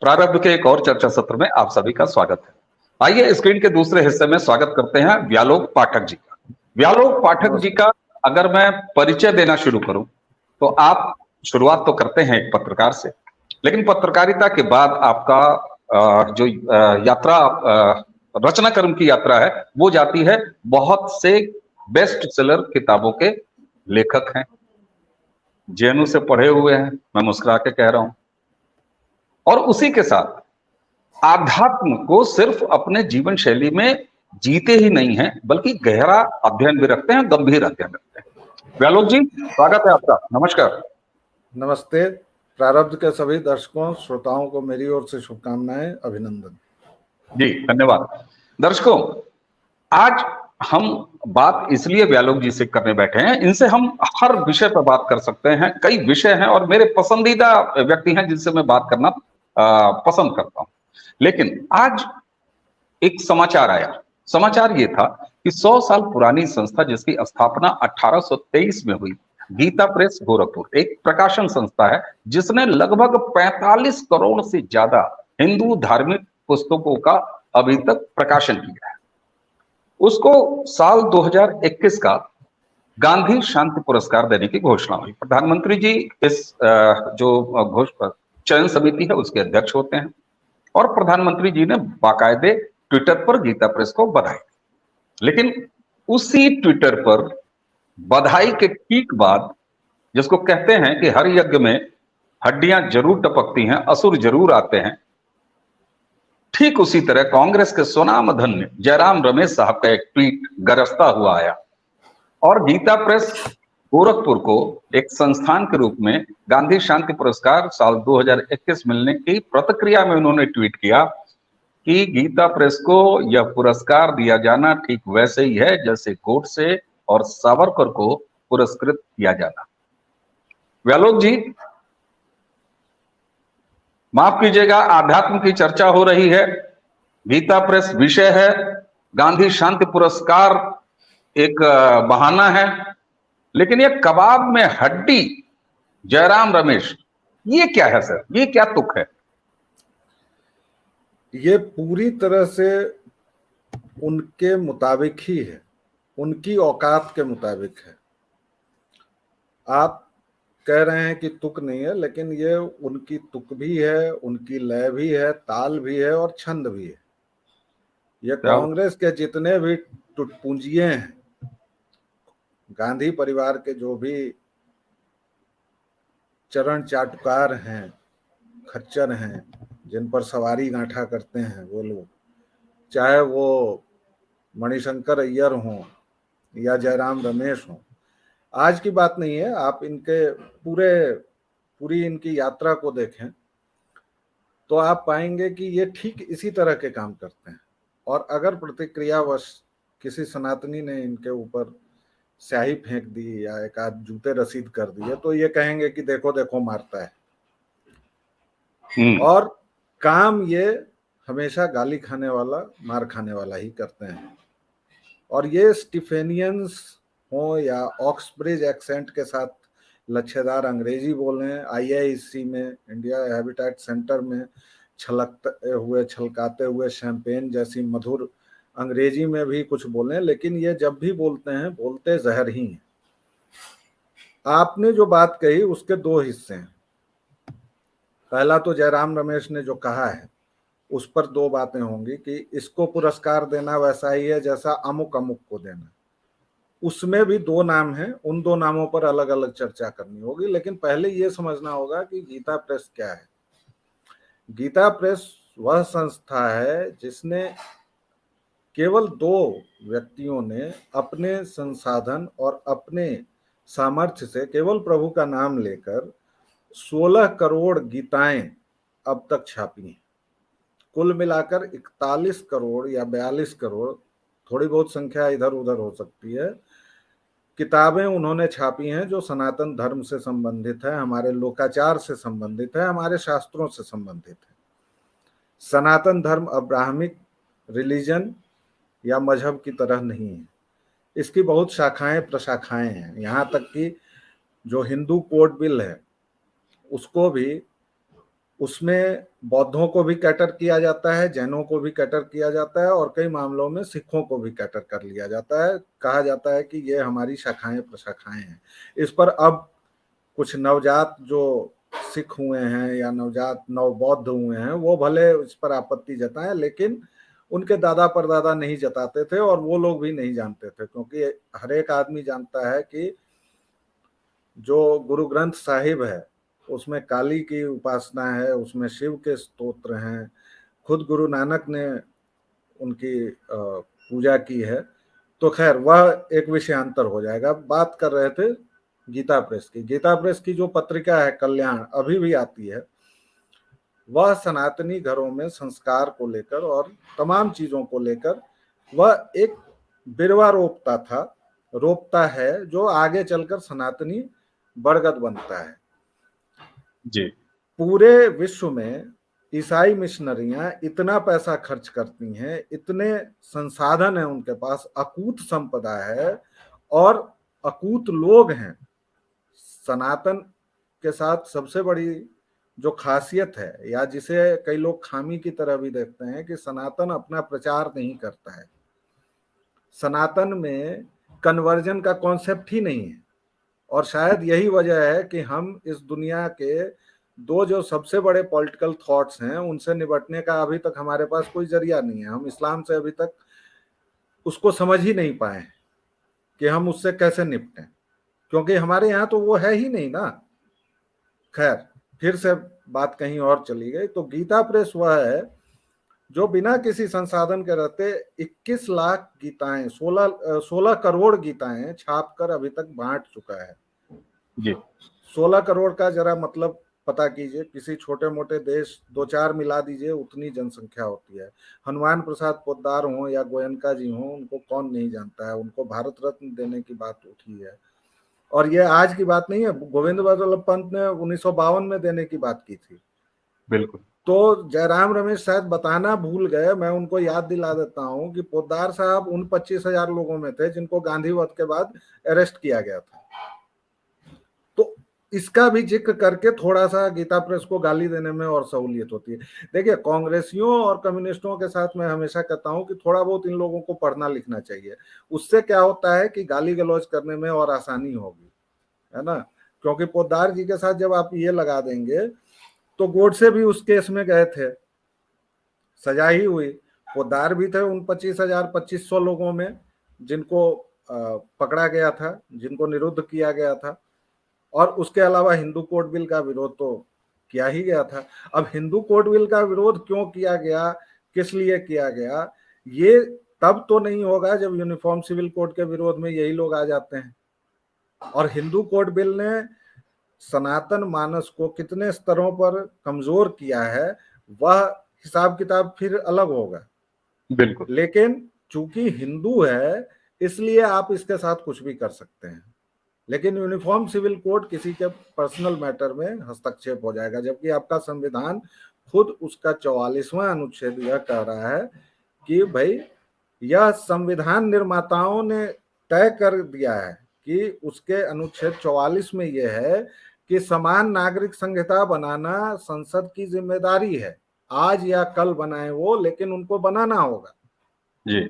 प्रारंभ के एक और चर्चा सत्र में आप सभी का स्वागत है। आइए स्क्रीन के दूसरे हिस्से में स्वागत करते हैं व्यालोक पाठक जी का। व्यालोक पाठक जी का अगर मैं परिचय देना शुरू करूं तो आप शुरुआत तो करते हैं एक पत्रकार से, लेकिन पत्रकारिता के बाद आपका जो यात्रा रचना कर्म की यात्रा है वो जाती है बहुत से बेस्ट सेलर किताबों के लेखक हैं, जेएनयू से पढ़े हुए हैं, मैं मुस्कुरा के कह रहा हूं। और उसी के साथ आध्यात्म को सिर्फ अपने जीवन शैली में जीते ही नहीं है बल्कि गहरा अध्ययन भी रखते हैं, गंभीर अध्ययन रखते हैं। व्यालोक जी, स्वागत है आपका। नमस्कार। नमस्ते। प्रारब्ध के सभी दर्शकों श्रोताओं को मेरी ओर से शुभकामनाएं, अभिनंदन। जी धन्यवाद। दर्शकों, आज हम बात इसलिए व्यालोक जी से करने बैठे हैं, इनसे हम हर विषय पर बात कर सकते हैं। कई विषय हैं और मेरे पसंदीदा व्यक्ति हैं जिनसे मैं बात करना पसंद करता हूं। लेकिन आज एक समाचार आया। समाचार ये था कि 100 साल पुरानी संस्था जिसकी स्थापना 1823 में हुई, गीता प्रेस गोरखपुर, एक प्रकाशन संस्था है जिसने लगभग 45 करोड़ से ज्यादा हिंदू धार्मिक पुस्तकों का अभी तक प्रकाशन किया है। उसको साल 2021 का गांधी शांति पुरस्कार देने की घोषणा हुई। प्रधानमंत्री जी इस जो चयन समिति है उसके अध्यक्ष होते हैं और प्रधानमंत्री जी ने बाकायदे ट्विटर पर गीता प्रेस को बधाई दी। लेकिन उसी ट्विटर पर बधाई के ठीक बाद, जिसको कहते हैं कि हर यज्ञ में हड्डियां जरूर टपकती हैं, असुर जरूर आते हैं, ठीक उसी तरह कांग्रेस के स्वनामधन्य जयराम रमेश साहब का एक ट्वीट गरजता हुआ आया और गीता प्रेस गोरखपुर को एक संस्थान के रूप में गांधी शांति पुरस्कार साल 2021 मिलने की प्रतिक्रिया में उन्होंने ट्वीट किया कि गीता प्रेस को यह पुरस्कार दिया जाना ठीक वैसे ही है जैसे गोडसे और सावरकर को पुरस्कृत किया जाना। व्यालोक जी, माफ कीजिएगा, आध्यात्म की चर्चा हो रही है, गीता प्रेस विषय है, गांधी शांति पुरस्कार एक बहाना है, लेकिन ये कबाब में हड्डी जयराम रमेश, ये क्या है सर? ये क्या तुक है? ये पूरी तरह से उनके मुताबिक ही है, उनकी औकात के मुताबिक है। आप कह रहे हैं कि तुक नहीं है, लेकिन ये उनकी तुक भी है, उनकी लय भी है, ताल भी है और छंद भी है। ये कांग्रेस के जितने भी टुटपुंजिये हैं, गांधी परिवार के जो भी चरण चाटुकार हैं, खच्चर हैं, जिन पर सवारी गांठा करते हैं वो लोग, चाहे वो मणिशंकर अय्यर हों या जयराम रमेश हों, आज की बात नहीं है। आप इनके पूरी इनकी यात्रा को देखें तो आप पाएंगे कि ये ठीक इसी तरह के काम करते हैं। और अगर प्रतिक्रियावश किसी सनातनी ने इनके ऊपर स्याही फेंक दी या एक आध जूते रसीद कर दिए तो ये कहेंगे कि देखो देखो मारता है। और काम ये हमेशा गाली खाने वाला, मार खाने वाला ही करते हैं। और ये स्टीफेनियंस हो या ऑक्सब्रिज एक्सेंट के साथ लच्छेदार अंग्रेजी बोलें, आईआईसी में, इंडिया हैबिटेट सेंटर में छलकाते हुए शैंपेन जैसी मधुर अंग्रेजी में भी कुछ बोलें, लेकिन ये जब भी बोलते हैं बोलते जहर ही हैं। आपने जो बात कही उसके दो हिस्से हैं। पहला तो जयराम रमेश ने जो कहा है उस पर दो बातें होंगी कि इसको पुरस्कार देना वैसा ही है जैसा अमुक अमुक को देना। उसमें भी दो नाम हैं, उन दो नामों पर अलग अलग चर्चा करनी होगी। लेकिन पहले ये समझना होगा कि गीता प्रेस क्या है। गीता प्रेस वह संस्था है जिसने केवल दो व्यक्तियों ने अपने संसाधन और अपने सामर्थ्य से केवल प्रभु का नाम लेकर 16 करोड़ गीताएं अब तक छापी हैं। कुल मिलाकर 41 करोड़ या 42 करोड़, थोड़ी बहुत संख्या इधर उधर हो सकती है, किताबें उन्होंने छापी हैं जो सनातन धर्म से संबंधित है, हमारे लोकाचार से संबंधित है, हमारे शास्त्रों से संबंधित है। सनातन धर्म अब्राहमिक रिलीजन या मजहब की तरह नहीं है। इसकी बहुत शाखाएं प्रशाखाएं हैं। यहाँ तक कि जो हिंदू कोड बिल है उसको भी उसमें बौद्धों को भी कैटर किया जाता है, जैनों को भी कैटर किया जाता है और कई मामलों में सिखों को भी कैटर कर लिया जाता है। कहा जाता है कि ये हमारी शाखाएं प्रशाखाएं हैं। इस पर अब कुछ नवजात जो सिख हुए हैं या नवजात नवबौद्ध हुए हैं वो भले इस पर आपत्ति जताएं, लेकिन उनके दादा परदादा नहीं जताते थे और वो लोग भी नहीं जानते थे, क्योंकि हर एक आदमी जानता है कि जो गुरु ग्रंथ साहिब है उसमें काली की उपासना है, उसमें शिव के स्तोत्र हैं, खुद गुरु नानक ने उनकी पूजा की है। तो खैर वह एक विषयांतर हो जाएगा। बात कर रहे थे गीता प्रेस की। गीता प्रेस की जो पत्रिका है कल्याण, अभी भी आती है, वह सनातनी घरों में संस्कार को लेकर और तमाम चीजों को लेकर वह एक बिरवा रोपता है जो आगे चलकर सनातनी बरगद बनता है। जी। पूरे विश्व में ईसाई मिशनरियां इतना पैसा खर्च करती हैं, इतने संसाधन है उनके पास, अकूत संपदा है और अकूत लोग हैं। सनातन के साथ सबसे बड़ी जो खासियत है, या जिसे कई लोग खामी की तरह भी देखते हैं, कि सनातन अपना प्रचार नहीं करता है। सनातन में कन्वर्जन का कॉन्सेप्ट ही नहीं है और शायद यही वजह है कि हम इस दुनिया के दो जो सबसे बड़े पॉलिटिकल थॉट्स हैं उनसे निपटने का अभी तक हमारे पास कोई जरिया नहीं है। हम इस्लाम से अभी तक उसको समझ ही नहीं पाए कि हम उससे कैसे निपटें, क्योंकि हमारे यहाँ तो वो है ही नहीं ना। खैर, फिर से बात कहीं और चली गई। तो गीता प्रेस वह है जो बिना किसी संसाधन के रहते 21 लाख गीताएं, 16 करोड़ गीताएं छाप कर अभी तक बांट चुका है। जी। 16 करोड़ का जरा मतलब पता कीजिए, किसी छोटे मोटे देश 2-4 मिला दीजिए, उतनी जनसंख्या होती है। हनुमान प्रसाद पोद्दार हो या गोयनका जी हो, उनको कौन नहीं जानता है। उनको भारत रत्न देने की बात उठी है और ये आज की बात नहीं है। गोविंद वल्लभ पंत ने 1952 में देने की बात की थी। बिल्कुल। तो जयराम रमेश शायद बताना भूल गए, मैं उनको याद दिला देता हूं कि पोद्दार साहब उन 25,000 लोगों में थे जिनको गांधी वध के बाद अरेस्ट किया गया था। तो इसका भी जिक्र करके थोड़ा सा गीता प्रेस को गाली देने में और सहूलियत होती है। देखिए, कांग्रेसियों और कम्युनिस्टों के साथ मैं हमेशा कहता हूं कि थोड़ा बहुत इन लोगों को पढ़ना लिखना चाहिए। उससे क्या होता है कि गाली गलौज करने में और आसानी होगी, है ना। क्योंकि पोद्दार जी के साथ जब आप ये लगा देंगे तो गोडसे भी उस केस में गए थे, सजा ही हुई। पोद्दार भी थे उन 25,000-2500 लोगों में जिनको पकड़ा गया था, जिनको निरुद्ध किया गया था। और उसके अलावा हिंदू कोड बिल का विरोध तो किया ही गया था। अब हिंदू कोड बिल का विरोध क्यों किया गया, किस लिए किया गया, ये तब तो नहीं होगा जब यूनिफॉर्म सिविल कोड के विरोध में यही लोग आ जाते हैं। और हिंदू कोड बिल ने सनातन मानस को कितने स्तरों पर कमजोर किया है, वह हिसाब किताब फिर अलग होगा। बिल्कुल। लेकिन चूंकि हिंदू है इसलिए आप इसके साथ कुछ भी कर सकते हैं। लेकिन यूनिफॉर्म सिविल कोड किसी के पर्सनल मैटर में हस्तक्षेप हो जाएगा, जबकि आपका संविधान खुद उसका 44वां अनुच्छेद यह कह रहा है कि भाई यह संविधान निर्माताओं ने तय कर दिया है कि उसके अनुच्छेद 44 में यह है कि समान नागरिक संहिता बनाना संसद की जिम्मेदारी है। आज या कल बनाए वो, लेकिन उनको बनाना होगा। जी।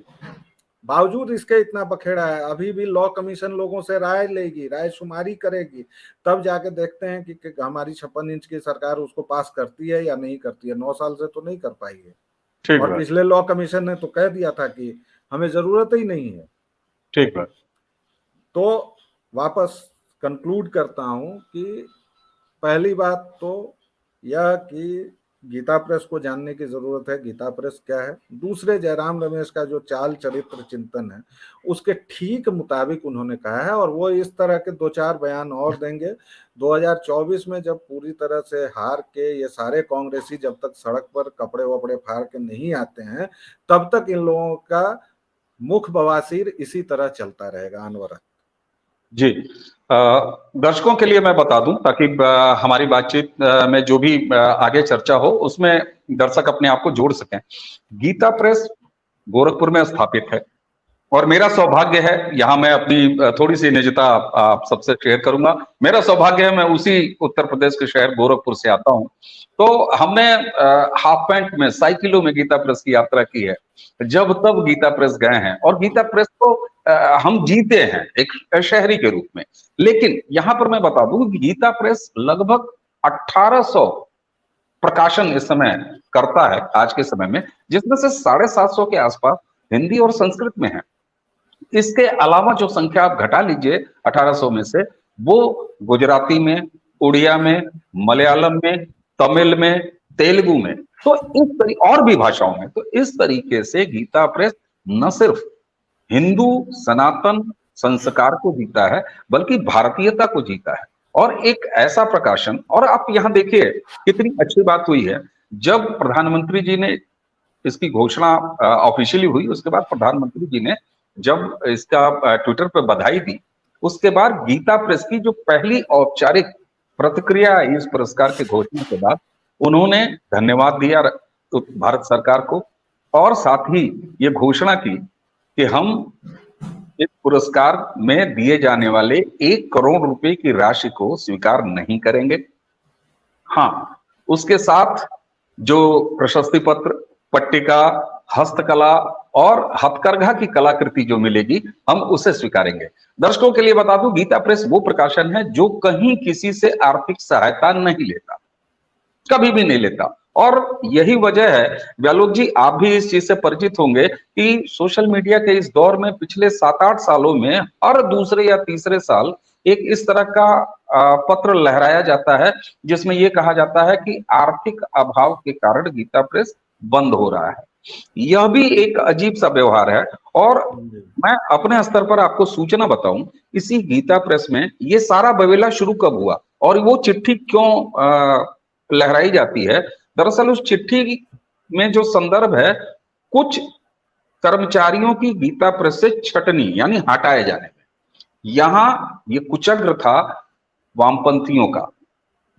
बावजूद इसके इतना बखेड़ा है, अभी भी लॉ कमीशन लोगों से राय लेगी, राय शुमारी करेगी, तब जाके देखते हैं कि हमारी 56 इंच की सरकार उसको पास करती है या नहीं करती है। 9 साल से तो नहीं कर पाई है। और पिछले लॉ कमीशन ने तो कह दिया था कि हमें जरूरत ही नहीं है। ठीक है। तो वापस कंक्लूड करता हूं कि पहली बात तो यह कि गीता प्रेस को जानने की जरूरत है, गीता प्रेस क्या है। दूसरे, जयराम रमेश का जो चाल चरित्र चिंतन है उसके ठीक मुताबिक उन्होंने कहा है, और वो इस तरह के 2-4 बयान और देंगे 2024 में, जब पूरी तरह से हार के ये सारे कांग्रेसी जब तक सड़क पर कपड़े वपड़े फाड़ के नहीं आते हैं, तब तक इन लोगों का मुख बवासीर इसी तरह चलता रहेगा अनवरत। जी। दर्शकों के लिए मैं बता दूं ताकि हमारी बातचीत में जो भी आगे चर्चा हो उसमें दर्शक अपने आप को जोड़ सकें। गीता प्रेस गोरखपुर में स्थापित है। और मेरा सौभाग्य है, यहाँ मैं अपनी थोड़ी सी निजता आप सबसे शेयर करूंगा। मेरा सौभाग्य है, मैं उसी उत्तर प्रदेश के शहर गोरखपुर से आता हूँ। तो हमने हाफ पैंट में साइकिलों में गीता प्रेस की यात्रा की है, जब तब गीता प्रेस गए हैं, और गीता प्रेस को हम जीते हैं एक शहरी के रूप में। लेकिन यहाँ पर मैं बता दूं कि गीता प्रेस लगभग 1800 प्रकाशन इस समय करता है आज के समय में, जिसमें से 750 के आसपास हिंदी और संस्कृत में है। इसके अलावा जो संख्या आप घटा लीजिए 1800 में से, वो गुजराती में, उड़िया में, मलयालम में, तमिल में, तेलुगु में, तो इस तरीके और भी भाषाओं में। तो इस तरीके से गीता प्रेस न सिर्फ हिंदू सनातन संस्कार को जीता है, बल्कि भारतीयता को जीता है। और एक ऐसा प्रकाशन, और आप यहां देखिए कितनी अच्छी बात हुई है, जब प्रधानमंत्री जी ने इसकी घोषणा ऑफिशियली हुई, उसके बाद प्रधानमंत्री जी ने जब इसका ट्विटर पर बधाई दी, उसके बाद गीता प्रेस की जो पहली औपचारिक प्रतिक्रिया आई इस पुरस्कार के घोषणा के बाद, उन्होंने धन्यवाद दिया भारत सरकार को, और साथ ही ये घोषणा की कि हम इस पुरस्कार में दिए जाने वाले 1 करोड़ रुपए की राशि को स्वीकार नहीं करेंगे। हाँ, उसके साथ जो प्रशस्ति पत्र, पट्टिका, हस्तकला और हथकरघा की कलाकृति जो मिलेगी, हम उसे स्वीकारेंगे। दर्शकों के लिए बता दूं, गीता प्रेस वो प्रकाशन है जो कहीं किसी से आर्थिक सहायता नहीं लेता, कभी भी नहीं लेता। और यही वजह है, व्यालोक जी आप भी इस चीज से परिचित होंगे कि सोशल मीडिया के इस दौर में पिछले 7-8 सालों में हर दूसरे या तीसरे साल एक इस तरह का पत्र लहराया जाता है, जिसमें यह कहा जाता है कि आर्थिक अभाव के कारण गीता प्रेस बंद हो रहा है। यह भी एक अजीब सा व्यवहार है। और मैं अपने स्तर पर आपको सूचना बताऊं, इसी गीता प्रेस में ये सारा बवेला शुरू कब हुआ और वो चिट्ठी क्यों लहराई जाती है। दरअसल उस चिट्ठी में जो संदर्भ है, कुछ कर्मचारियों की गीता प्रेस से छटनी यानी हटाए जाने में। यहां ये कुचक्र था वामपंथियों का।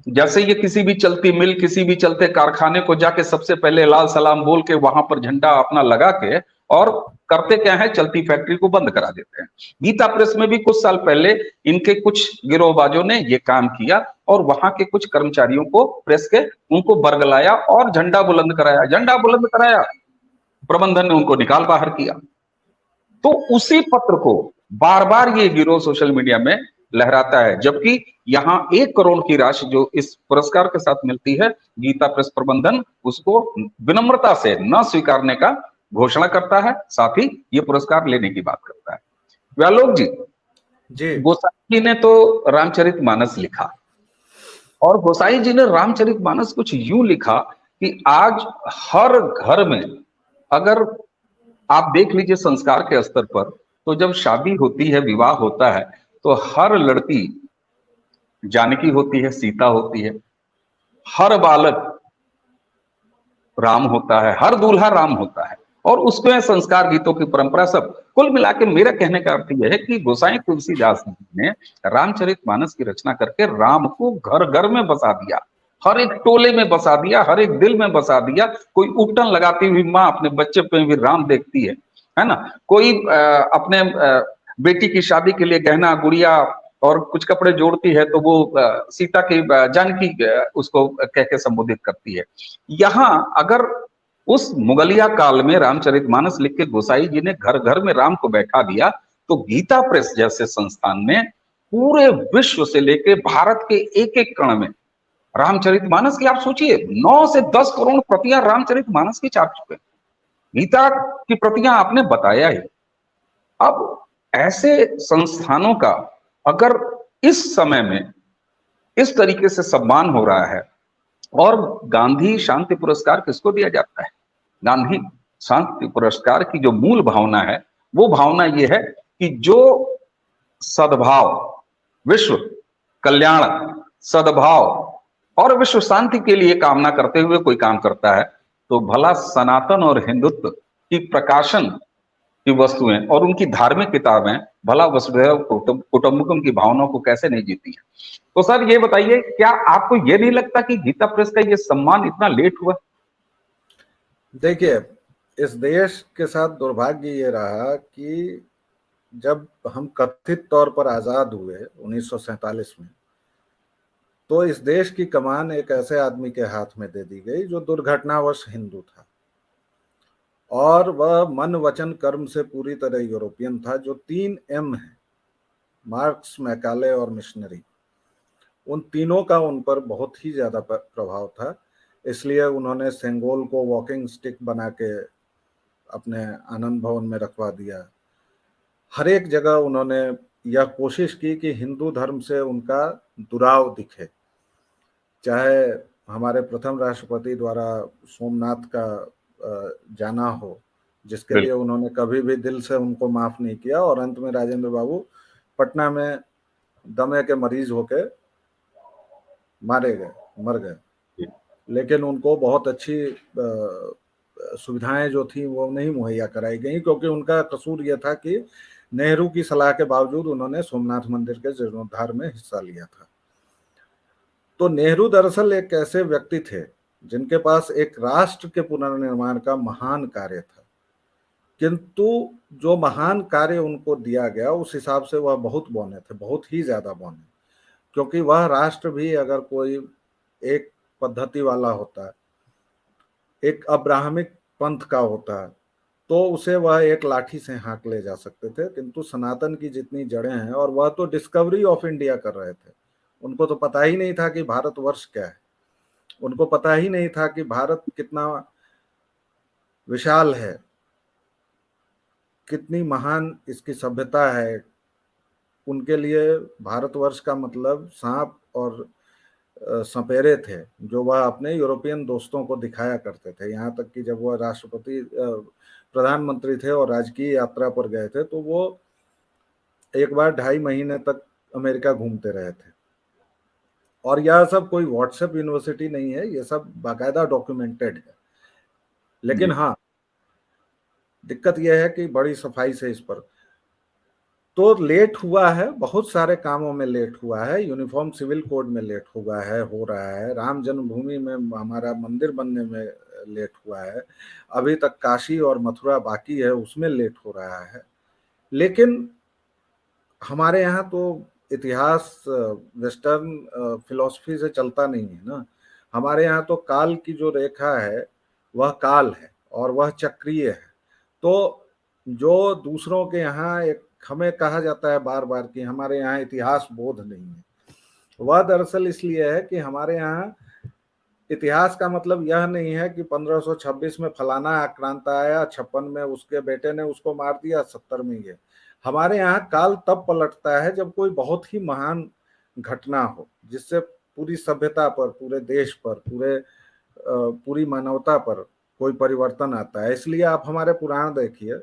जैसे ये किसी भी चलती मिल, किसी भी चलते कारखाने को जाके सबसे पहले लाल सलाम बोल के वहां पर झंडा अपना लगा के, और करते क्या है, चलती फैक्ट्री को बंद करा देते हैं। गीता प्रेस में भी कुछ साल पहले इनके कुछ गिरोहबाजों ने ये काम किया और वहां के कुछ कर्मचारियों को प्रेस के उनको बरगलाया और झंडा बुलंद कराया। झंडा बुलंद कराया, प्रबंधन ने उनको निकाल बाहर किया। तो उसी पत्र को बार बार ये गिरोह सोशल मीडिया में लहराता है, जबकि यहां 1 करोड़ की राशि जो इस पुरस्कार के साथ मिलती है, गीता प्रेस प्रबंधन उसको विनम्रता से न स्वीकारने का घोषणा करता है, साथ ही ये पुरस्कार लेने की बात करता है। व्यालोक जी, गोसाई जी ने तो रामचरितमानस लिखा, और गोसाई जी ने रामचरितमानस कुछ यूं लिखा कि आज हर घर में, अगर आप देख लीजिए संस्कार के स्तर पर, तो जब शादी होती है, विवाह होता है, तो हर लड़की जानकी होती है, सीता होती है, हर बालक राम होता है, हर दूल्हा राम होता है, और उसमें संस्कार गीतों की परंपरा सब। कुल मिला के मेरा कहने का अर्थ यह है कि गोसाई तुलसीदास ने रामचरितमानस की रचना करके राम को घर घर में बसा दिया, हर एक टोले में बसा दिया, हर एक दिल में बसा दिया। कोई उपटन लगाती हुई माँ अपने बच्चे पे भी राम देखती है ना। कोई अपने बेटी की शादी के लिए गहना गुड़िया और कुछ कपड़े जोड़ती है, तो वो सीता की जानकी उसको कह के संबोधित करती है। यहाँ अगर उस मुगलिया काल में रामचरितमानस लिख के गोसाई जी ने घर घर में राम को बैठा दिया, तो गीता प्रेस जैसे संस्थान ने पूरे विश्व से लेकर भारत के एक एक कण में रामचरितमानस की, आप सोचिए 9 से 10 करोड़ प्रतियां रामचरितमानस की छाप चुके हैं। गीता की प्रतियां आपने बताया ही। अब ऐसे संस्थानों का अगर इस समय में इस तरीके से सम्मान हो रहा है, और गांधी शांति पुरस्कार किसको दिया जाता है? गांधी शांति पुरस्कार की जो मूल भावना है, वो भावना ये है कि जो सद्भाव, विश्व कल्याण, सद्भाव और विश्व शांति के लिए कामना करते हुए कोई काम करता है, तो भला सनातन और हिंदुत्व की प्रकाशन की वस्तुएं और उनकी धार्मिक किताबें भला वसुधैव कुटुंबकम की भावनाओं को कैसे नहीं जीती है। तो सर ये बताइए, क्या आपको ये नहीं लगता कि गीता प्रेस का ये सम्मान इतना लेट हुआ? देखिए, इस देश के साथ दुर्भाग्य ये रहा कि जब हम कथित तौर पर आजाद हुए 1947 में, तो इस देश की कमान एक ऐसे आदमी के हाथ में दे दी गई जो दुर्घटनावश हिंदू था, और वह मन वचन कर्म से पूरी तरह यूरोपियन था। जो 3 M है, मार्क्स, मैकाले और मिशनरी, उन तीनों का उन पर बहुत ही ज्यादा प्रभाव था। इसलिए उन्होंने सेंगोल को वॉकिंग स्टिक बना के अपने आनंद भवन में रखवा दिया। हर एक जगह उन्होंने यह कोशिश की कि हिंदू धर्म से उनका दुराव दिखे। चाहे हमारे प्रथम राष्ट्रपति द्वारा सोमनाथ का जाना हो, जिसके लिए बिल्कुल। उन्होंने कभी भी दिल से उनको माफ नहीं किया, और अंत में राजेंद्र बाबू पटना में दमे के मरीज होके मर गए। लेकिन उनको बहुत अच्छी सुविधाएं जो थी वो नहीं मुहैया कराई गई, क्योंकि उनका कसूर यह था कि नेहरू की सलाह के बावजूद उन्होंने सोमनाथ मंदिर के जीर्णोद्धार में हिस्सा लिया था। तो नेहरू दरअसल एक ऐसे व्यक्ति थे जिनके पास एक राष्ट्र के पुनर्निर्माण का महान कार्य था, किंतु जो महान कार्य उनको दिया गया उस हिसाब से वह बहुत बौने थे, बहुत ही ज्यादा बौने। क्योंकि वह राष्ट्र भी अगर कोई एक पद्धति वाला होता, एक अब्राहमिक पंथ का होता, तो उसे वह एक लाठी से हाँक ले जा सकते थे। किंतु सनातन की जितनी जड़ें हैं, और वह तो डिस्कवरी ऑफ इंडिया कर रहे थे, उनको तो पता ही नहीं था कि भारतवर्ष क्या है, उनको पता ही नहीं था कि भारत कितना विशाल है, कितनी महान इसकी सभ्यता है। उनके लिए भारतवर्ष का मतलब सांप और सपेरे थे, जो वह अपने यूरोपियन दोस्तों को दिखाया करते थे। यहाँ तक कि जब वह राष्ट्रपति प्रधानमंत्री थे और राजकीय यात्रा पर गए थे, तो वो एक बार 2.5 महीने तक अमेरिका घूमते रहे थे। और यह सब कोई व्हाट्सएप यूनिवर्सिटी नहीं है, ये सब बाकायदा डॉक्यूमेंटेड है। लेकिन हाँ, दिक्कत यह है कि बड़ी सफाई से इस पर तो लेट हुआ है, बहुत सारे कामों में लेट हुआ है। यूनिफॉर्म सिविल कोड में लेट हुआ है, हो रहा है। राम जन्मभूमि में हमारा मंदिर बनने में लेट हुआ है। अभी तक काशी और मथुरा बाकी है, उसमें लेट हो रहा है। लेकिन हमारे यहाँ तो इतिहास वेस्टर्न फिलॉसफी से चलता नहीं है ना। हमारे यहाँ तो काल की जो रेखा है वह काल है और वह चक्रीय है। तो जो दूसरों के यहाँ एक हमें कहा जाता है बार बार कि हमारे यहाँ इतिहास बोध नहीं है, वह दरअसल इसलिए है कि हमारे यहाँ इतिहास का मतलब यह नहीं है कि 1526 में फलाना आक्रांत आया, 56 में उसके बेटे ने उसको मार दिया, 70 में ये। हमारे यहाँ काल तब पलटता है जब कोई बहुत ही महान घटना हो, जिससे पूरी सभ्यता पर, पूरे देश पर, पूरी मानवता पर कोई परिवर्तन आता है। इसलिए आप हमारे पुराण देखिए,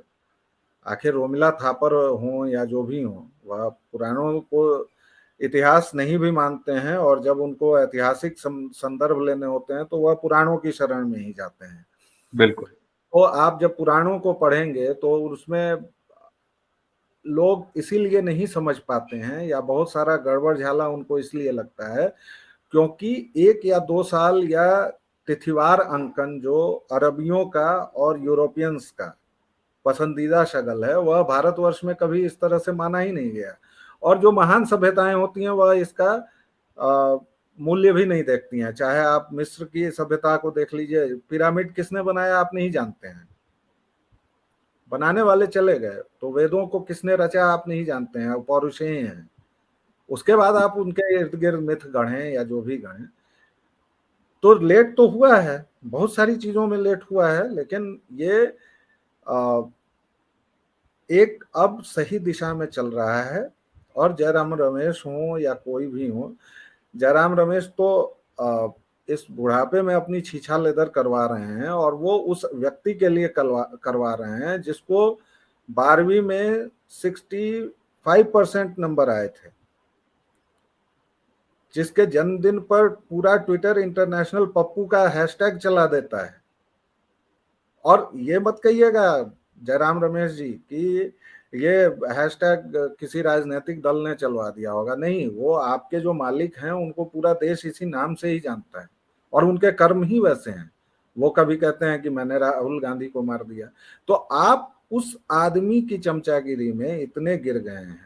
आखिर रोमिला थापर हो या जो भी हो, वह पुराणों को इतिहास नहीं भी मानते हैं, और जब उनको ऐतिहासिक संदर्भ लेने होते हैं तो वह पुराणों की शरण में ही जाते हैं। बिल्कुल। तो आप जब पुराणों को पढ़ेंगे तो उसमें लोग इसीलिए नहीं समझ पाते हैं, या बहुत सारा गड़बड़ झाला उनको इसलिए लगता है क्योंकि 1 या 2 साल या तिथिवार अंकन जो अरबियों का और यूरोपियंस का पसंदीदा शगल है, वह भारतवर्ष में कभी इस तरह से माना ही नहीं गया। और जो महान सभ्यताएं होती हैं वह इसका मूल्य भी नहीं देखती हैं। चाहे आप मिस्र की सभ्यता को देख लीजिए, पिरामिड किसने बनाया आप नहीं जानते हैं, बनाने वाले चले गए। तो वेदों को किसने रचा आप नहीं जानते हैं, पौरुषेय हैं। उसके बाद आप उनके इर्द गिर्द मिथ गढ़ें या जो भी गढ़ें। तो लेट तो हुआ है, बहुत सारी चीजों में लेट हुआ है, लेकिन ये एक अब सही दिशा में चल रहा है। और जयराम रमेश हो या कोई भी हो, जयराम रमेश तो इस बुढ़ापे में अपनी छीछा लेदर करवा रहे हैं, और वो उस व्यक्ति के लिए करवा रहे हैं जिसको 12वीं में 65% नंबर आए थे, जिसके जन्मदिन पर पूरा ट्विटर इंटरनेशनल पप्पू का हैशटैग चला देता है। और ये मत कहिएगा जयराम रमेश जी कि ये हैशटैग किसी राजनीतिक दल ने चलवा दिया होगा, नहीं, वो आपके जो मालिक हैं उनको पूरा देश इसी नाम से ही जानता है, और उनके कर्म ही वैसे हैं। वो कभी कहते हैं कि मैंने राहुल गांधी को मार दिया। तो आप उस आदमी की चमचागिरी में इतने गिर गए हैं।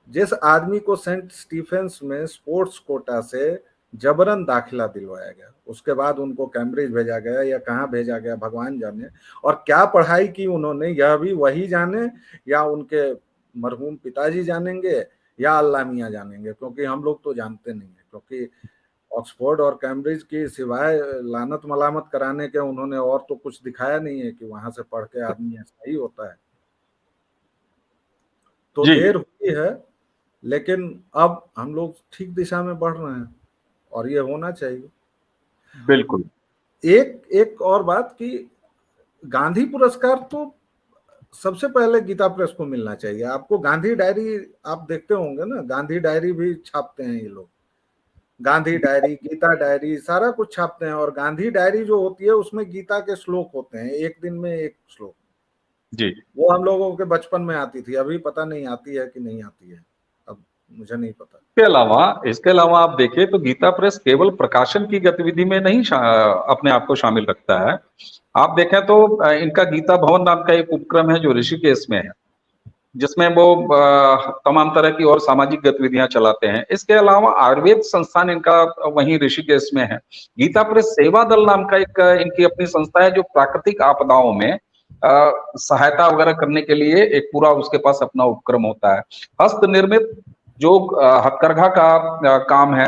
जिस आदमी को सेंट स्टीफेंस में स्पोर्ट्स कोटा से जबरन दाखिला दिलवाया गया, उसके बाद उनको कैम्ब्रिज भेजा गया या कहाँ भेजा गया भगवान जाने, और क्या पढ़ाई की उन्होंने यह भी वही जाने, या उनके मरहूम पिताजी जानेंगे, या अल्लाह मियाँ जानेंगे, क्योंकि हम लोग तो जानते नहीं है। क्योंकि ऑक्सफोर्ड और कैम्ब्रिज की सिवाय लानत मलामत कराने के उन्होंने और तो कुछ दिखाया नहीं है कि वहां से पढ़ के आदमी ऐसा ही होता है। तो जी देर हुई है, लेकिन अब हम लोग ठीक दिशा में बढ़ रहे हैं और ये होना चाहिए। बिल्कुल। एक एक और बात कि गांधी पुरस्कार तो सबसे पहले गीता प्रेस को मिलना चाहिए। आपको गांधी डायरी आप देखते होंगे ना, गांधी डायरी भी छापते हैं ये लोग, गांधी डायरी, गीता डायरी, सारा कुछ छापते हैं। और गांधी डायरी जो होती है उसमें गीता के श्लोक होते हैं, एक दिन में एक श्लोक। जी। वो हम लोगों के बचपन में आती थी, अभी पता नहीं आती है कि नहीं आती है, अब मुझे नहीं पता। इसके अलावा आप देखिए तो गीता प्रेस केवल प्रकाशन की गतिविधि में नहीं अपने आप को शामिल रखता है। आप देखें तो इनका गीता भवन नाम का एक उपक्रम है जो ऋषिकेश में है, जिसमें वो तमाम तरह की और सामाजिक गतिविधियां चलाते हैं। इसके अलावा आयुर्वेद संस्थान इनका वहीं ऋषिकेश में है। गीता प्रेस सेवा दल नाम का एक इनकी अपनी संस्था है जो प्राकृतिक आपदाओं में सहायता वगैरह करने के लिए एक पूरा उसके पास अपना उपक्रम होता है। हस्त निर्मित जो हथकरघा का काम है,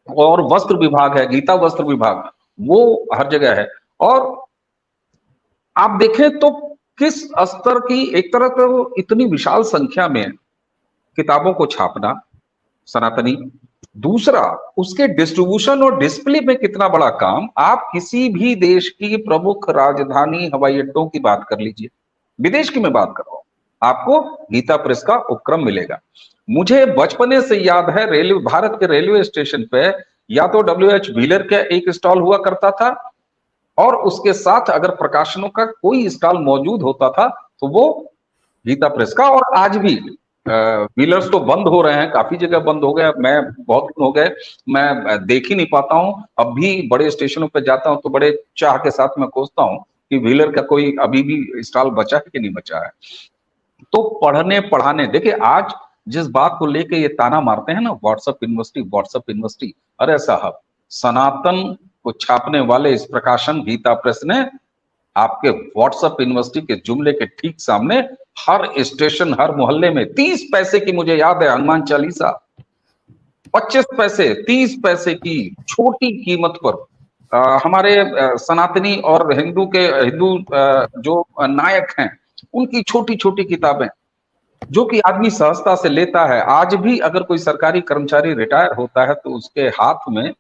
और वस्त्र विभाग है, गीता वस्त्र विभाग, वो हर जगह है। और आप देखें तो किस स्तर की, एक तरह तो इतनी विशाल संख्या में किताबों को छापना सनातनी, दूसरा उसके डिस्ट्रीब्यूशन और डिस्प्ले में कितना बड़ा काम। आप किसी भी देश की प्रमुख राजधानी हवाई अड्डों की बात कर लीजिए, विदेश की मैं बात कर रहा हूं, आपको गीता प्रेस का उपक्रम मिलेगा। मुझे बचपने से याद है, रेलवे, भारत के रेलवे स्टेशन पे या तो WH व्हीलर का एक स्टॉल हुआ करता था, और उसके साथ अगर प्रकाशनों का कोई स्टॉल मौजूद होता था तो वो गीता प्रेस का। और आज भी व्हीलर्स तो बंद हो रहे हैं, काफी जगह बंद हो गए, मैं बहुत दिन हो गए मैं देख ही नहीं पाता हूं। अब भी बड़े स्टेशनों पर जाता हूं तो बड़े चाह के साथ मैं खोजता हूं कि व्हीलर का कोई अभी भी स्टॉल बचा है कि नहीं बचा है। तो पढ़ने पढ़ाने, देखिए आज जिस बात को लेके ये ताना मारते हैं ना, व्हाट्सएप यूनिवर्सिटी, व्हाट्सएप यूनिवर्सिटी, अरे साहब, सनातन को छापने वाले इस प्रकाशन गीता प्रेस ने आपके व्हाट्सएप यूनिवर्सिटी के जुमले के ठीक सामने हर स्टेशन, हर मोहल्ले में 30 पैसे की, मुझे याद है, हनुमान चालीसा 25 पैसे, 30 पैसे की छोटी कीमत पर हमारे सनातनी और हिंदू जो नायक हैं, उनकी छोटी छोटी किताबें जो कि आदमी सहजता से लेता है। आज भी अगर कोई सरकारी कर्मचारी रिटायर होता है तो उसके हाथ में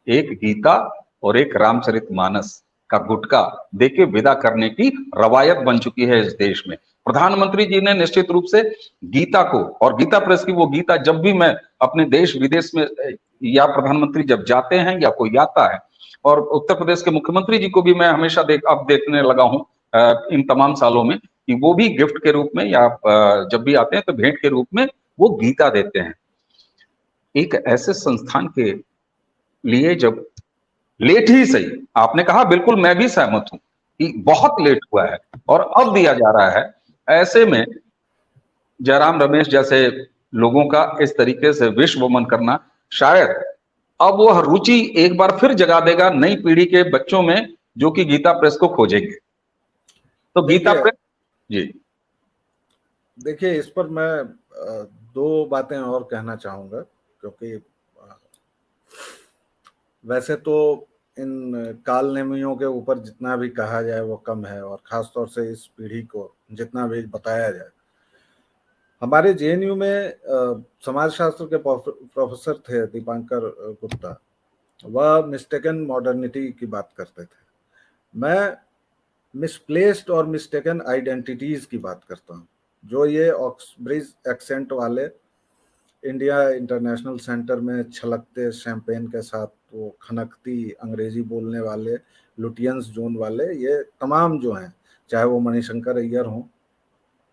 एक गीता और एक रामचरितमानस का गुटका देके विदा करने की रवायत बन चुकी है इस देश में। प्रधानमंत्री जी ने निश्चित रूप से गीता को, और गीता प्रेस की वो गीता, जब भी मैं अपने देश विदेश में, या प्रधानमंत्री जब जाते हैं या कोई आता है, और उत्तर प्रदेश के मुख्यमंत्री जी को भी मैं हमेशा अब देखने लगा हूं इन तमाम सालों में, कि वो भी गिफ्ट के रूप में या जब भी आते हैं तो भेंट के रूप में वो गीता देते हैं। एक ऐसे संस्थान के लिए जब लेट ही सही, आपने कहा, बिल्कुल मैं भी सहमत हूं कि बहुत लेट हुआ है और अब दिया जा रहा है, ऐसे में जयराम रमेश जैसे लोगों का इस तरीके से विश्व वमन करना, शायद अब वह रुचि एक बार फिर जगा देगा नई पीढ़ी के बच्चों में, जो कि गीता प्रेस को खोजेंगे। तो गीता देखिए प्रेस। जी। देखिए इस पर मैं दो बातें और कहना चाहूंगा, क्योंकि वैसे तो इन कालनेमियों के ऊपर जितना भी कहा जाए वो कम है, और खासतौर से इस पीढ़ी को जितना भी बताया जाए। हमारे JNU में समाजशास्त्र के प्रोफेसर थे दीपांकर गुप्ता, वह मिस्टेकन मॉडर्निटी की बात करते थे। मैं मिसप्लेस्ड और मिस्टेकन आइडेंटिटीज की बात करता हूँ। जो ये ऑक्सब्रिज एक्सेंट वाले इंडिया इंटरनेशनल सेंटर में छलकते शैंपेन के साथ वो खनकती अंग्रेजी बोलने वाले लुटियंस जोन वाले, ये तमाम जो हैं, चाहे वो मणिशंकर अय्यर हों,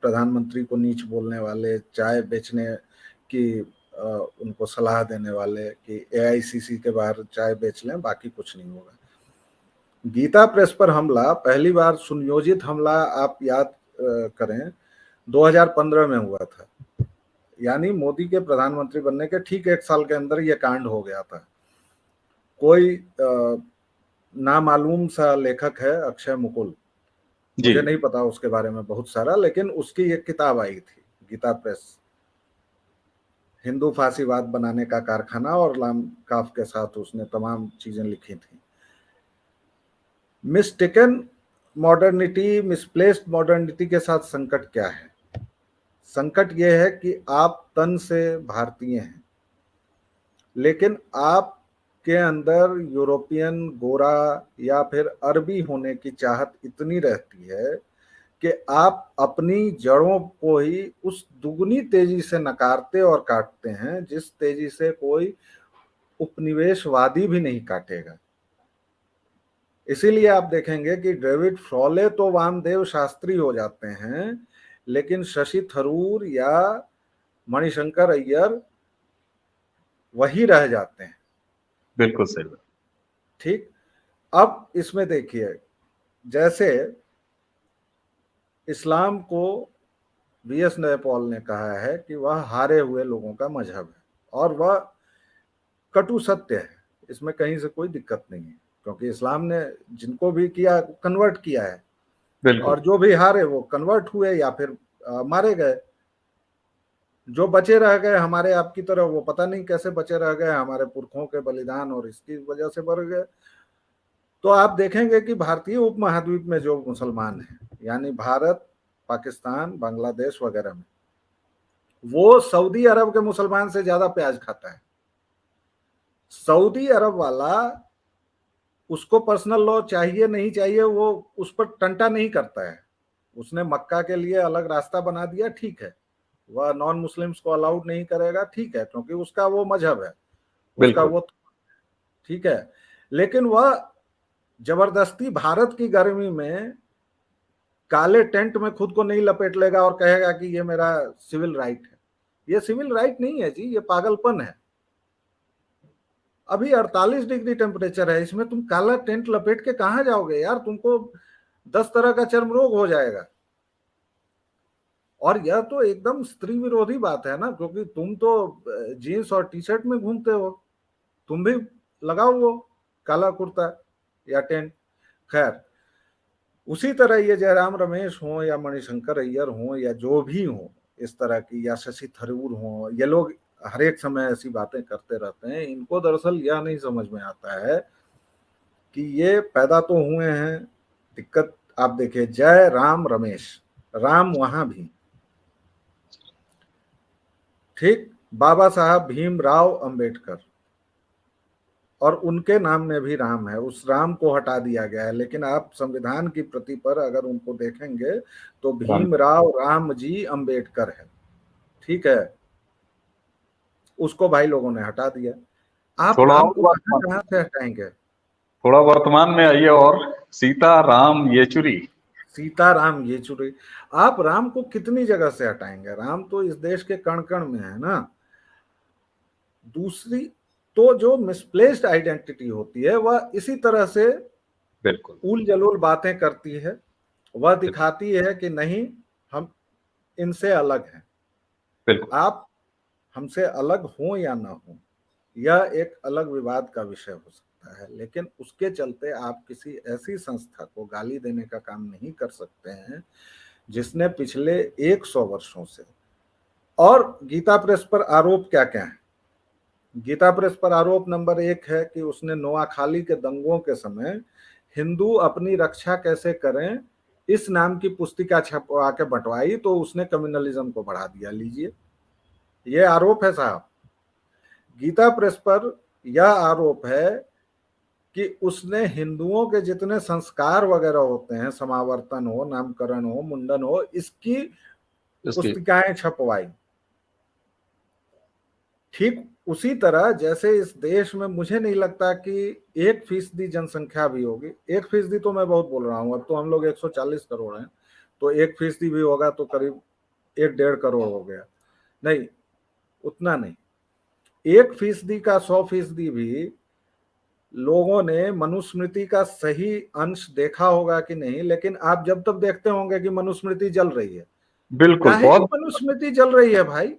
प्रधानमंत्री को नीच बोलने वाले, चाय बेचने की उनको सलाह देने वाले कि AICC के बाहर चाय बेच लें बाकी कुछ नहीं होगा, गीता प्रेस पर हमला, पहली बार सुनियोजित हमला आप याद करें 2015 में हुआ था, यानी मोदी के प्रधानमंत्री बनने के ठीक 1 साल के अंदर यह कांड हो गया था। कोई नामालूम सा लेखक है, अक्षय मुकुल, मुझे नहीं पता उसके बारे में बहुत सारा, लेकिन उसकी एक किताब आई थी गीता प्रेस, हिंदू फांसीवाद बनाने का कारखाना, और लाम काफ के साथ उसने तमाम चीजें लिखी थी। मिस्टेकन मॉडर्निटी, मिसप्लेस्ड मॉडर्निटी के साथ संकट क्या है? संकट यह है कि आप तन से भारतीय हैं, लेकिन आप के अंदर यूरोपियन, गोरा या फिर अरबी होने की चाहत इतनी रहती है कि आप अपनी जड़ों को ही उस दुगनी तेजी से नकारते और काटते हैं जिस तेजी से कोई उपनिवेशवादी भी नहीं काटेगा। इसीलिए आप देखेंगे कि डेविड फ्रॉले तो वामदेव शास्त्री हो जाते हैं, लेकिन शशि थरूर या मणिशंकर अय्यर वही रह जाते हैं। बिल्कुल सही। ठीक, अब इसमें देखिए, जैसे इस्लाम को वी.एस. नैयपॉल ने कहा है कि वह हारे हुए लोगों का मजहब है, और वह कटु सत्य है, इसमें कहीं से कोई दिक्कत नहीं है, क्योंकि इस्लाम ने जिनको भी किया कन्वर्ट किया है, और जो भी हारे वो कन्वर्ट हुए या फिर मारे गए। जो बचे रह गए हमारे आपकी तरह, वो पता नहीं कैसे बचे रह गए, हमारे पुरखों के बलिदान और इसकी वजह से बढ़ गए। तो आप देखेंगे कि भारतीय उपमहाद्वीप में जो मुसलमान हैं, यानी भारत, पाकिस्तान, बांग्लादेश वगैरह में, वो सऊदी अरब के मुसलमान से ज्यादा प्याज खाता है। सऊदी अरब वाला, उसको पर्सनल लॉ चाहिए नहीं चाहिए, वो उस पर टंटा नहीं करता है। उसने मक्का के लिए अलग रास्ता बना दिया, ठीक है, वह नॉन मुस्लिम्स को अलाउड नहीं करेगा, ठीक है, क्योंकि उसका वो मजहब है, उसका वो, ठीक है। लेकिन वह जबरदस्ती भारत की गर्मी में काले टेंट में खुद को नहीं लपेट लेगा और कहेगा कि ये मेरा सिविल राइट है। ये सिविल राइट नहीं है जी, ये पागलपन है। अभी 48 डिग्री टेम्परेचर है, इसमें तुम काला टेंट लपेट के कहां जाओगे यार? तुमको 10 तरह का चर्म रोग हो जाएगा। और यह तो एकदम स्त्री विरोधी बात है ना, क्योंकि तुम तो जीन्स और टी शर्ट में घूमते हो, तुम भी लगाओ वो काला कुर्ता या टेंट। खैर, उसी तरह ये जयराम रमेश हो या मणिशंकर अय्यर हो या जो भी हो इस तरह की, या शशि थरूर हो, ये लोग हर एक समय ऐसी बातें करते रहते हैं। इनको दरअसल यह नहीं समझ में आता है कि ये पैदा तो हुए हैं, दिक्कत आप देखिए, जय राम रमेश, राम वहां भी, ठीक, बाबा साहब भीमराव अंबेडकर, और उनके नाम में भी राम है, उस राम को हटा दिया गया है। लेकिन आप संविधान की प्रति पर अगर उनको देखेंगे तो भीमराव राम जी अंबेडकर है, ठीक है, उसको भाई लोगों ने हटा दिया। आप राम को कहां से हटाएंगे? थोड़ा वर्तमान में आइए, और सीता राम येचुरी, सीता राम येचुरी, आप राम को कितनी जगह से हटाएंगे? राम तो इस देश के कण कण में है ना। दूसरी, तो जो मिसप्लेस्ड आइडेंटिटी होती है वह इसी तरह से बिल्कुल उल जलूल बातें करती है। वह दिखाती है कि नहीं, हम इनसे अलग हैं। बिल्कुल, आप हमसे अलग हो या ना हो, यह एक अलग विवाद का विषय हो सकता है, लेकिन उसके चलते आप किसी ऐसी संस्था को गाली देने का काम नहीं कर सकते हैं जिसने पिछले 100 वर्षों से, और गीता प्रेस पर आरोप क्या क्या है? गीता प्रेस पर आरोप नंबर 1 है कि उसने नोआखाली के दंगों के समय हिंदू अपनी रक्षा कैसे करें इस नाम की पुस्तिका छपवा के बंटवाई, तो उसने कम्युनलिज्म को बढ़ा दिया। लीजिए, यह आरोप है साहब। गीता प्रेस पर यह आरोप है कि उसने हिंदुओं के जितने संस्कार वगैरह होते हैं, समावर्तन हो, नामकरण हो, मुंडन हो, इसकी पुस्तिकाएं छपवाई। ठीक उसी तरह जैसे इस देश में मुझे नहीं लगता कि 1% जनसंख्या भी होगी, 1% तो मैं बहुत बोल रहा हूं, अब तो हम लोग 140 करोड़ हैं, तो 1% भी होगा तो करीब 1-1.5 करोड़ हो गया। नहीं, उतना नहीं, 1% का 100% भी लोगों ने मनुस्मृति का सही अंश देखा होगा कि नहीं, लेकिन आप जब तब देखते होंगे कि मनुस्मृति जल रही है। बिल्कुल, काहे की बहुत मनुस्मृति जल रही है भाई?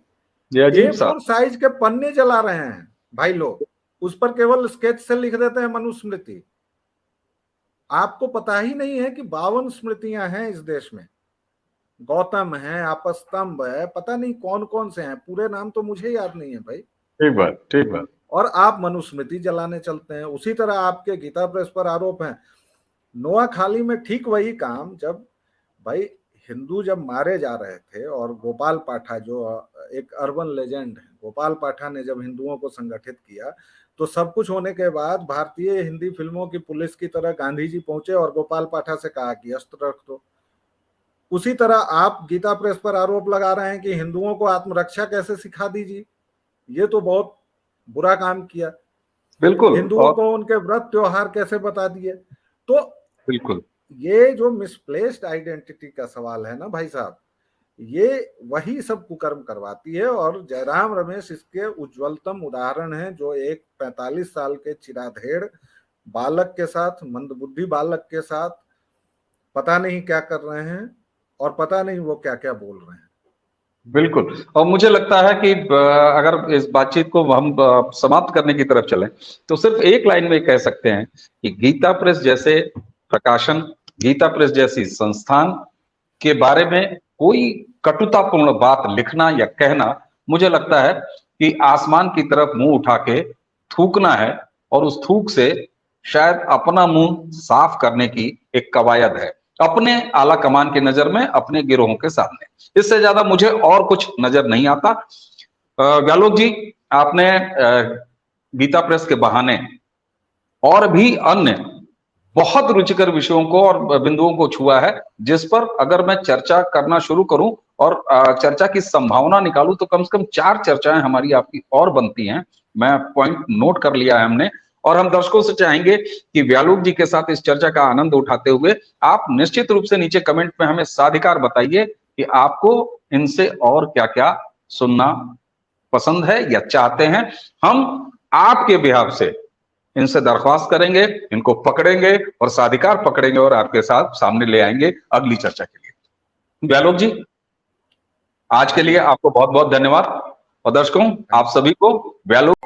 ये अजीब सा। A4 साइज के पन्ने जला रहे हैं भाई लोग, उस पर केवल स्केच से लिख देते हैं मनुस्मृति। आपको पता ही नहीं है कि 52 स्मृतियां हैं इस देश में। गौतम है, आपस्तंभ है, पता नहीं कौन कौन से हैं, पूरे नाम तो मुझे याद नहीं है भाई। ठीक बात, ठीक बात। और आप मनुस्मृति जलाने चलते हैं। उसी तरह आपके गीता प्रेस पर आरोप है। नोआखाली में ठीक वही काम, जब भाई हिंदू जब मारे जा रहे थे और गोपाल पाठा जो एक अर्बन लेजेंड है, गोपाल पाठा ने जब हिंदुओं को संगठित किया, तो सब कुछ होने के बाद भारतीय हिंदी फिल्मों की पुलिस की तरह गांधी जी पहुंचे और गोपाल पाठा से कहा कि अस्त्र रख दो। उसी तरह आप गीता प्रेस पर आरोप लगा रहे हैं कि हिंदुओं को आत्मरक्षा कैसे सिखा दीजिए। ये तो बहुत बुरा काम किया। बिल्कुल। हिंदुओं को उनके व्रत त्योहार कैसे बता दिए। तो बिल्कुल, ये जो मिसप्लेस्ड आइडेंटिटी का सवाल है ना भाई साहब, ये वही सब कुकर्म करवाती है। और जयराम रमेश इसके उज्ज्वलतम उदाहरण है, जो एक 45 साल के चिराधेड़ बालक के साथ, मंदबुद्धि बालक के साथ पता नहीं क्या कर रहे हैं और पता नहीं वो क्या क्या बोल रहे हैं। बिल्कुल। और मुझे लगता है कि अगर इस बातचीत को हम समाप्त करने की तरफ चलें, तो सिर्फ एक लाइन में कह सकते हैं कि गीता प्रेस जैसे प्रकाशन, गीता प्रेस जैसी संस्थान के बारे में कोई कटुतापूर्ण बात लिखना या कहना, मुझे लगता है कि आसमान की तरफ मुंह उठा के थूकना है, और उस थूक से शायद अपना मुंह साफ करने की एक कवायद है, अपने आला कमान की नजर में, अपने गिरोहों के सामने। इससे ज्यादा मुझे और कुछ नजर नहीं आता। व्यालोक जी, आपने गीता प्रेस के बहाने और भी अन्य बहुत रुचिकर विषयों को और बिंदुओं को छुआ है, जिस पर अगर मैं चर्चा करना शुरू करूं और चर्चा की संभावना निकालूं, तो कम से कम 4 चर्चाएं हमारी आपकी और बनती हैं। मैं पॉइंट नोट कर लिया है हमने, और हम दर्शकों से चाहेंगे कि व्यालोक जी के साथ इस चर्चा का आनंद उठाते हुए आप निश्चित रूप से नीचे कमेंट में हमें साधिकार बताइए कि आपको इनसे और क्या क्या सुनना पसंद है या चाहते हैं। हम आपके बिहाफ से इनसे दरख्वास्त करेंगे, इनको पकड़ेंगे और साधिकार पकड़ेंगे और आपके साथ सामने ले आएंगे अगली चर्चा के लिए। व्यालोक जी, आज के लिए आपको बहुत बहुत धन्यवाद, और दर्शकों आप सभी को व्यालोक